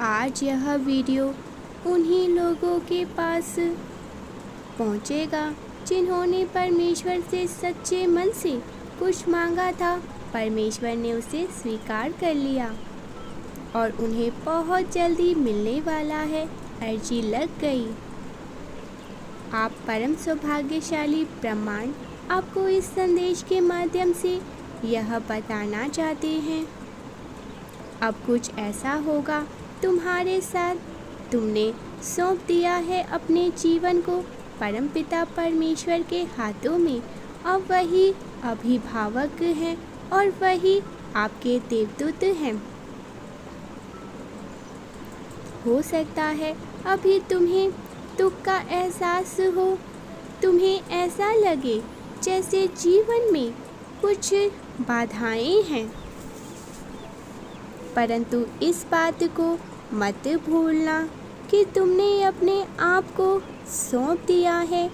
आज यह वीडियो उन्हीं लोगों के पास पहुंचेगा जिन्होंने परमेश्वर से सच्चे मन से कुछ मांगा था। परमेश्वर ने उसे स्वीकार कर लिया और उन्हें बहुत जल्दी मिलने वाला है। अर्जी लग गई। आप परम सौभाग्यशाली ब्रह्मांड आपको इस संदेश के माध्यम से यह बताना चाहते हैं, अब कुछ ऐसा होगा तुम्हारे साथ। तुमने सौंप दिया है अपने जीवन को परमपिता परमेश्वर के हाथों में। अब वही अभिभावक हैं और वही आपके देवदूत हैं। हो सकता है अभी तुम्हें दुख का एहसास हो, तुम्हें ऐसा लगे जैसे जीवन में कुछ बाधाएं हैं, परंतु इस बात को मत भूलना कि तुमने अपने आप को सौंप दिया है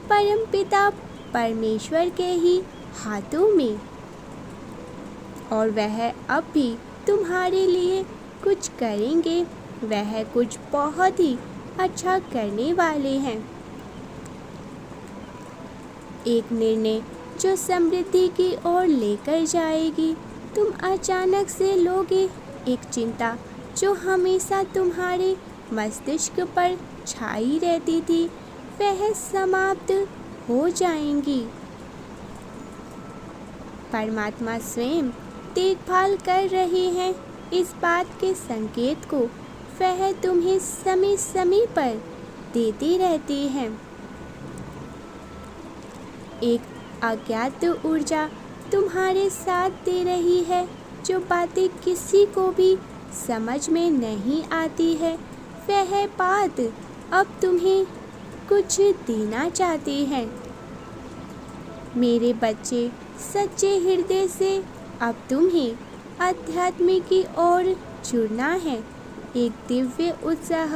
परमपिता परमेश्वर के ही हाथों में, और वह अब भी तुम्हारे लिए कुछ करेंगे। वह कुछ बहुत ही अच्छा करने वाले हैं। एक निर्णय जो समृद्धि की ओर लेकर जाएगी। तुम अचानक से लोगे एक चिंता जो हमेशा तुम्हारे मस्तिष्क पर छाई रहती थी, वह समाप्त हो जाएंगी। परमात्मा स्वयं देखभाल कर रहे हैं इस बात के संकेत को। वह तुम्हें समय समय पर देते रहते हैं। एक अज्ञात ऊर्जा तुम्हारे साथ दे रही है, जो बातें किसी को भी समझ में नहीं आती है। वह बात अब तुम्हें कुछ देना चाहती है। मेरे बच्चे, सच्चे हृदय से अब तुम्हें अध्यात्म की ओर जुड़ना है। एक दिव्य उत्साह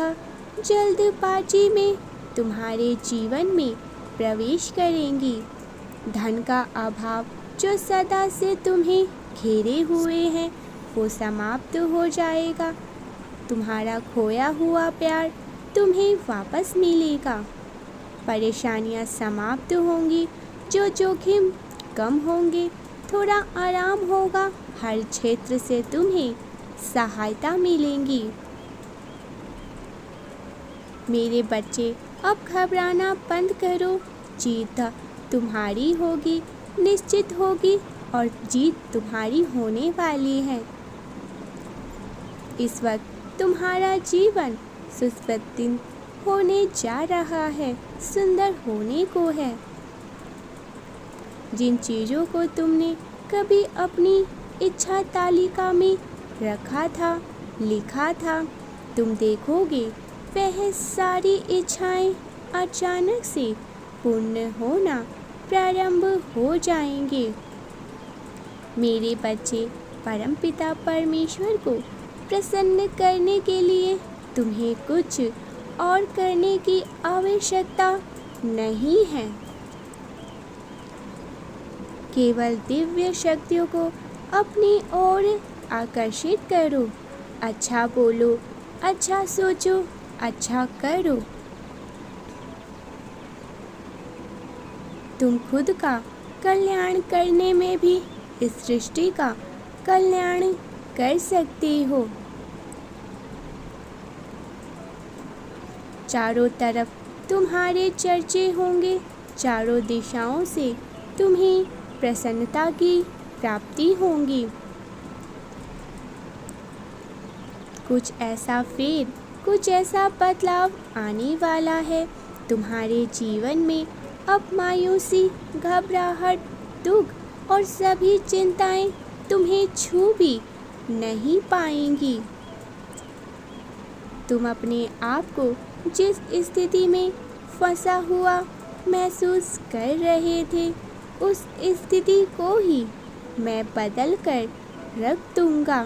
जल्दबाजी में तुम्हारे जीवन में प्रवेश करेंगी। धन का अभाव जो सदा से तुम्हें घेरे हुए हैं, वो समाप्त हो जाएगा। तुम्हारा खोया हुआ प्यार तुम्हें वापस मिलेगा। परेशानियां समाप्त होंगी, जो जोखिम कम होंगे, थोड़ा आराम होगा। हर क्षेत्र से तुम्हें सहायता मिलेंगी। मेरे बच्चे, अब घबराना बंद करो। जीत तुम्हारी होगी, निश्चित होगी, और जीत तुम्हारी होने वाली है। इस वक्त तुम्हारा जीवन सुस्वप्निल होने जा रहा है, सुंदर होने को है। जिन चीज़ों को तुमने कभी अपनी इच्छा तालिका में रखा था, लिखा था, तुम देखोगे वह सारी इच्छाएं अचानक से पूर्ण होना प्रारंभ हो जाएंगे। मेरे बच्चे, परमपिता परमेश्वर को प्रसन्न करने के लिए तुम्हें कुछ और करने की आवश्यकता नहीं है। केवल दिव्य शक्तियों को अपनी ओर आकर्षित करो। अच्छा बोलो, अच्छा सोचो, अच्छा करो। तुम खुद का कल्याण करने में भी इस सृष्टि का कल्याण कर सकते हो। चारों तरफ तुम्हारे चर्चे होंगे। चारों दिशाओं से तुम्हें प्रसन्नता की प्राप्ति होगी। कुछ ऐसा बदलाव आने वाला है तुम्हारे जीवन में। अब मायूसी, घबराहट, दुख और सभी चिंताएं तुम्हें छू भी नहीं पाएंगी। तुम अपने आप को जिस स्थिति में फंसा हुआ महसूस कर रहे थे, उस स्थिति को ही मैं बदल कर रख दूंगा।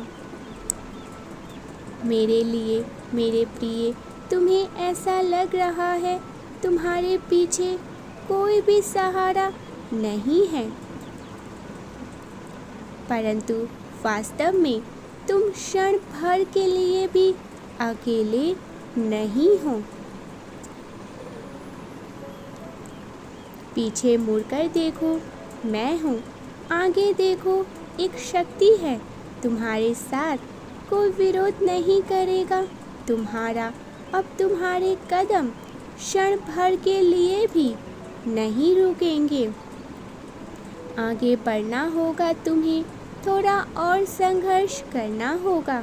मेरे लिए, मेरे प्रिय, तुम्हें ऐसा लग रहा है तुम्हारे पीछे कोई भी सहारा नहीं है, परंतु वास्तव में तुम क्षण भर के लिए भी अकेले नहीं हो। पीछे मुड़कर देखो, मैं हूँ। आगे देखो, एक शक्ति है तुम्हारे साथ, कोई विरोध नहीं करेगा तुम्हारा। अब तुम्हारे कदम क्षण भर के लिए भी नहीं रुकेंगे। आगे बढ़ना होगा तुम्हें, थोड़ा और संघर्ष करना होगा।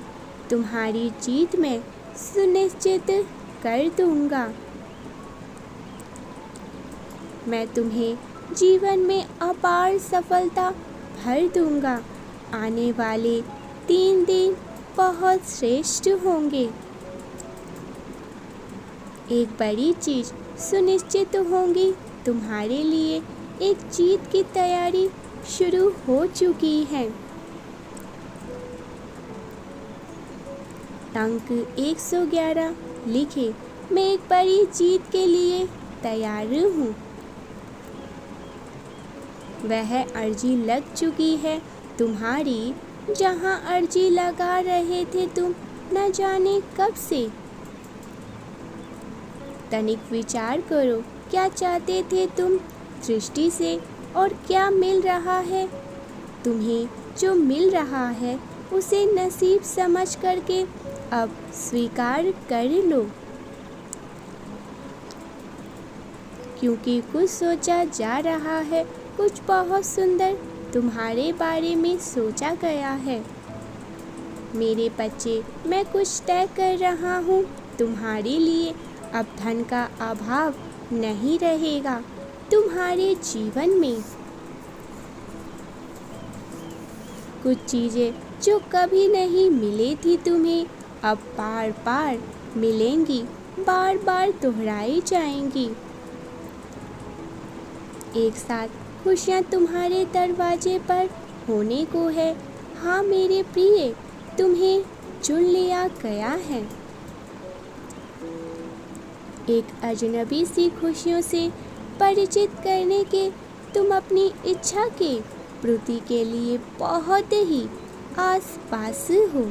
तुम्हारी जीत मैं सुनिश्चित कर दूंगा। मैं तुम्हें जीवन में अपार सफलता भर दूंगा। आने वाले 3 दिन बहुत श्रेष्ठ होंगे। एक बड़ी चीज सुनिश्चित होंगी तुम्हारे लिए। एक जीत की तैयारी शुरू हो चुकी है। अंक 111 लिखे, मैं एक बड़ी जीत के लिए तैयार हूँ। वह अर्जी लग चुकी है तुम्हारी, जहाँ अर्जी लगा रहे थे तुम न जाने कब से। तनिक विचार करो, क्या चाहते थे तुम सृष्टि से और क्या मिल रहा है तुम्हें। जो मिल रहा है उसे नसीब समझ करके अब स्वीकार कर लो, क्योंकि कुछ सोचा जा रहा है, कुछ बहुत सुंदर तुम्हारे बारे में सोचा गया है। मेरे बच्चे, मैं कुछ तय कर रहा हूँ तुम्हारे लिए। अब धन का अभाव नहीं रहेगा तुम्हारे जीवन में। कुछ चीज़ें जो कभी नहीं मिली थी तुम्हें, अब बार बार मिलेंगी, बार बार दोहराई जाएंगी। एक साथ खुशियाँ तुम्हारे दरवाजे पर होने को है। हाँ मेरे प्रिय, तुम्हें चुन लिया गया है। एक अजनबी सी खुशियों से परिचित करने के तुम अपनी इच्छा के पूर्ति के लिए बहुत ही आस पास हो।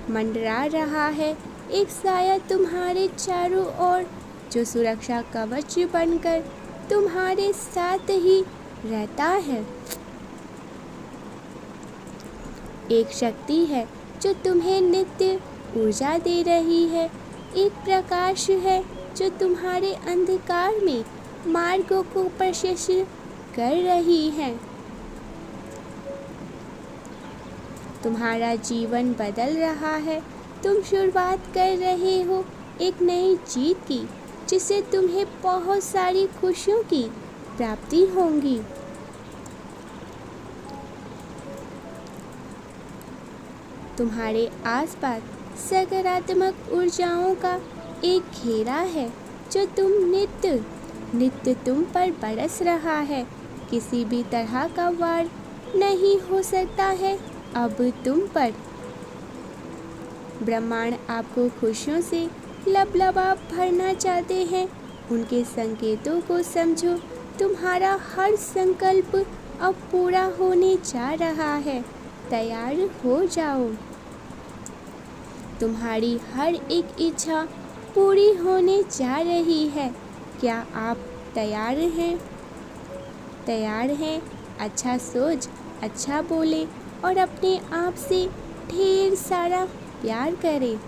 मंडरा रहा है एक साया तुम्हारे चारों ओर, जो सुरक्षा कवच बनकर तुम्हारे साथ ही रहता है। एक शक्ति है जो तुम्हें नित्य ऊर्जा दे रही है। एक प्रकाश है जो तुम्हारे अंधकार में मार्गों को प्रशस्त कर रही है। तुम्हारा जीवन बदल रहा है। तुम शुरुआत कर रहे हो एक नई जीत की, जिससे तुम्हें बहुत सारी खुशियों की प्राप्ति होगी। तुम्हारे आसपास सकारात्मक ऊर्जाओं का एक घेरा है जो नित्य तुम पर बरस रहा है। किसी भी तरह का वार नहीं हो सकता है अब तुम पर। ब्रह्मांड आपको खुशियों से लबलबा भरना चाहते हैं। उनके संकेतों को समझो। तुम्हारा हर संकल्प अब पूरा होने जा रहा है। तैयार हो जाओ। तुम्हारी हर एक इच्छा पूरी होने जा रही है। क्या आप तैयार हैं? तैयार हैं? अच्छा सोच, अच्छा बोले और अपने आप से ढेर सारा प्यार करें।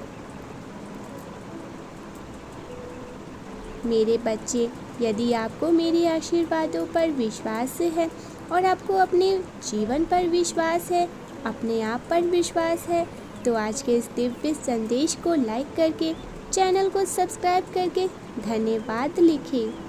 मेरे बच्चे, यदि आपको मेरे आशीर्वादों पर विश्वास है और आपको अपने जीवन पर विश्वास है, अपने आप पर विश्वास है, तो आज के इस दिव्य संदेश को लाइक करके, चैनल को सब्सक्राइब करके धन्यवाद लिखें।